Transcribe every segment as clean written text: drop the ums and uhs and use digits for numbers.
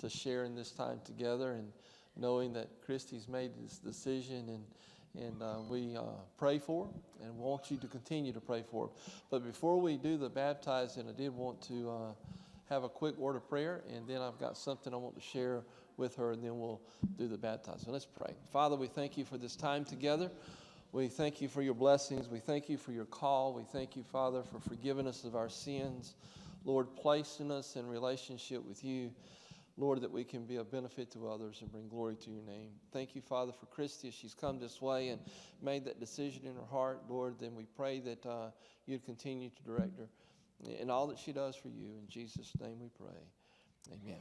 to sharing this time together, and knowing that Christy's made this decision, and we pray for her and want you to continue to pray for her. But before we do the baptizing, I did want to have a quick word of prayer, and then I've got something I want to share with her, and then we'll do the baptizing. Let's pray. Father, we thank you for this time together. We thank you for your blessings. We thank you for your call. We thank you, Father, for forgiving us of our sins. Lord, placing us in relationship with you. Lord, that we can be a benefit to others and bring glory to your name. Thank you, Father, for Christy as she's come this way and made that decision in her heart. Lord, then we pray that you'd continue to direct her in all that she does for you. In Jesus' name we pray. Amen.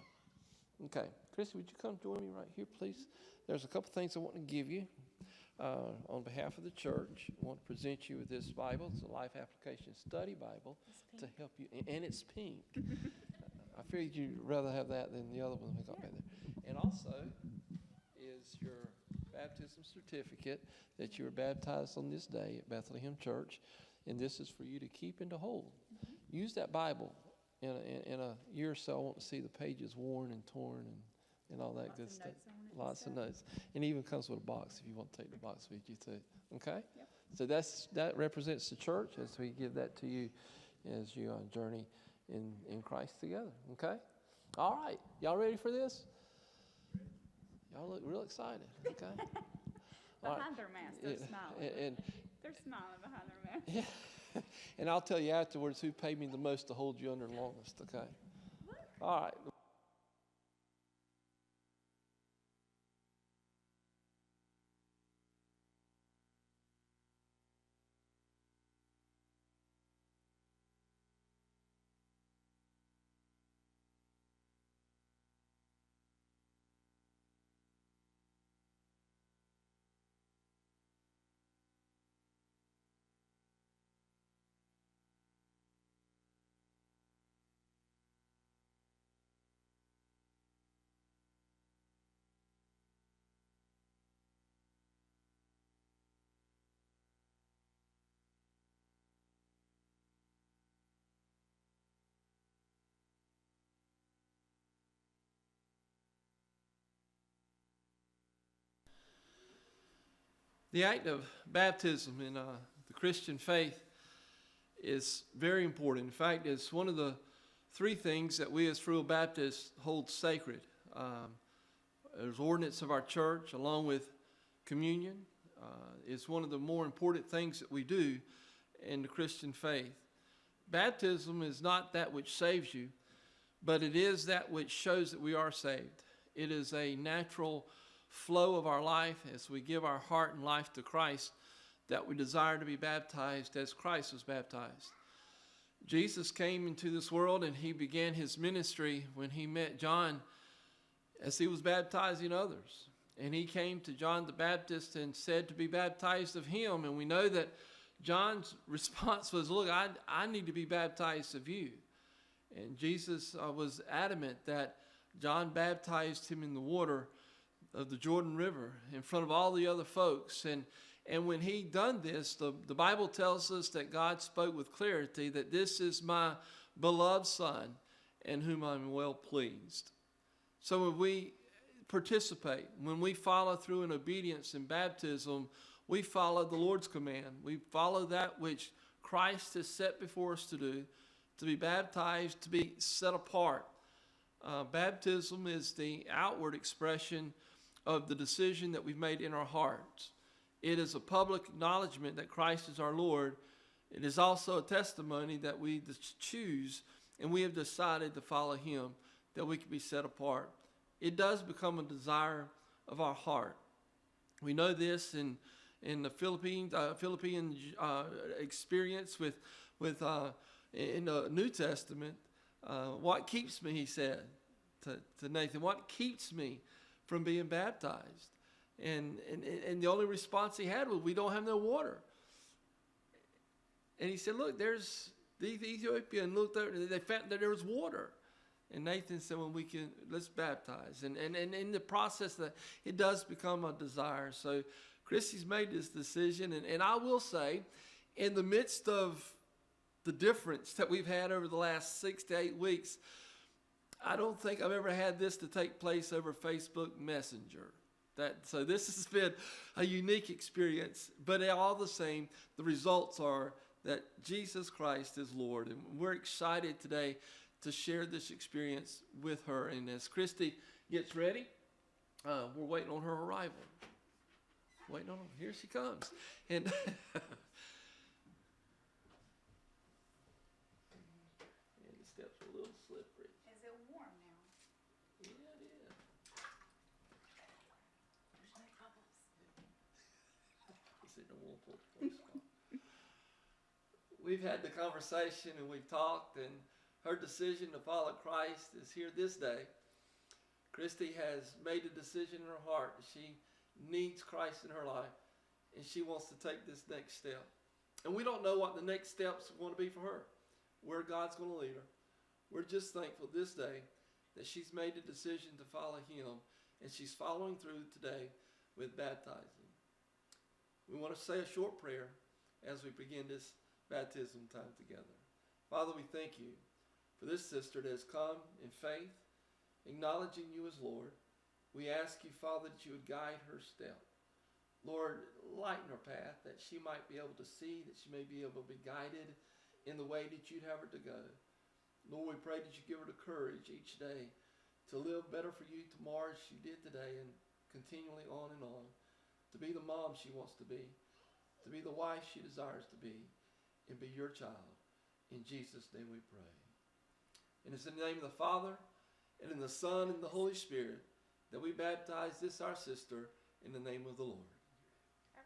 Okay. Christy, would you come join me right here, please? There's a couple things I want to give you. On behalf of the church, I want to present you with this Bible. It's a Life Application Study Bible to help you. And it's pink. I figured you'd rather have that than the other one we got back there. And also is your baptism certificate that you were baptized on this day at Bethlehem Church. And this is for you to keep and to hold. Use that Bible. In a year or so, I want to see the pages worn and torn and all that good stuff. Lots of notes. And it even comes with a box if you want to take the box with you too. Okay? Yep. So that represents the church as we give that to you as you journey in Christ together. Okay? All right. Y'all ready for this? Y'all look real excited. Okay? Behind their mask, they're smiling. They're smiling behind their mask. Yeah. And I'll tell you afterwards who paid me the most to hold you under longest. Okay? All right. The act of baptism in the Christian faith is very important. In fact, it's one of the three things that we as Free Will Baptists hold sacred. There's ordinance of our church along with communion. It's one of the more important things that we do in the Christian faith. Baptism is not that which saves you, but it is that which shows that we are saved. It is a natural flow of our life as we give our heart and life to Christ, that we desire to be baptized as Christ was baptized. Jesus came into this world and he began his ministry when he met John as he was baptizing others. And he came to John the Baptist and said to be baptized of him. And we know that John's response was, look, I need to be baptized of you. And Jesus was adamant that John baptized him in the water of the Jordan River in front of all the other folks. And when he done this, the Bible tells us that God spoke with clarity that this is my beloved Son in whom I'm well pleased. So when we participate, when we follow through in obedience in baptism, we follow the Lord's command. We follow that which Christ has set before us to do, to be baptized, to be set apart. Baptism is the outward expression of the decision that we've made in our hearts. It is a public acknowledgement that Christ is our Lord. It is also a testimony that we choose and we have decided to follow him, that we can be set apart. It does become a desire of our heart. We know this in the Philippine experience with in the New Testament. What keeps me, he said to Nathan, what keeps me from being baptized? And the only response he had was, we don't have no water. And he said, look, there's the Ethiopian looked there, they found that there was water. And Nathan said, well, let's baptize. And in the process that it does become a desire. So Christy's made this decision. And I will say, in the midst of the difference that we've had over the last 6 to 8 weeks, I don't think I've ever had this to take place over Facebook Messenger. So this has been a unique experience, but all the same, the results are that Jesus Christ is Lord. And we're excited today to share this experience with her. And as Christy gets ready, we're waiting on her arrival. Waiting on her. Here she comes. And the steps are a little slippery. Is it warm now? Yeah, it is. There's no bubbles. We've had the conversation and we've talked, and her decision to follow Christ is here this day. Christy has made a decision in her heart that she needs Christ in her life, and she wants to take this next step. And we don't know what the next steps are going to be for her, where God's going to lead her. We're just thankful this day that she's made a decision to follow Him, and she's following through today with baptizing. We want to say a short prayer as we begin this baptism time together. Father, we thank you for this sister that has come in faith, acknowledging you as Lord. We ask you, Father, that you would guide her step. Lord, lighten her path, that she might be able to see, that she may be able to be guided in the way that you'd have her to go. Lord, we pray that you give her the courage each day to live better for you tomorrow as she did today, and continually on and on, to be the mom she wants to be the wife she desires to be, and be your child. In Jesus' name we pray. And it's in the name of the Father, and in the Son, and the Holy Spirit, that we baptize this our sister in the name of the Lord. All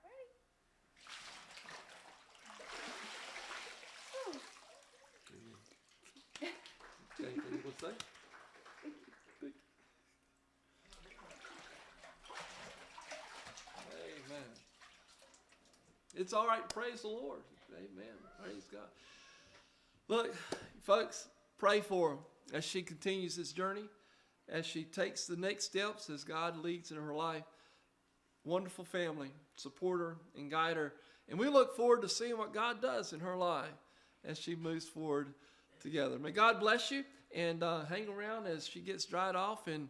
right. Anything you want to say? Amen. It's all right. Praise the Lord. Amen. Praise God. Look, folks, pray for her as she continues this journey, as she takes the next steps, as God leads in her life. Wonderful family, support her and guide her. And we look forward to seeing what God does in her life as she moves forward together. May God bless you, and hang around as she gets dried off, and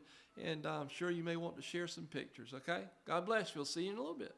I'm sure you may want to share some pictures, okay? God bless you. We'll see you in a little bit.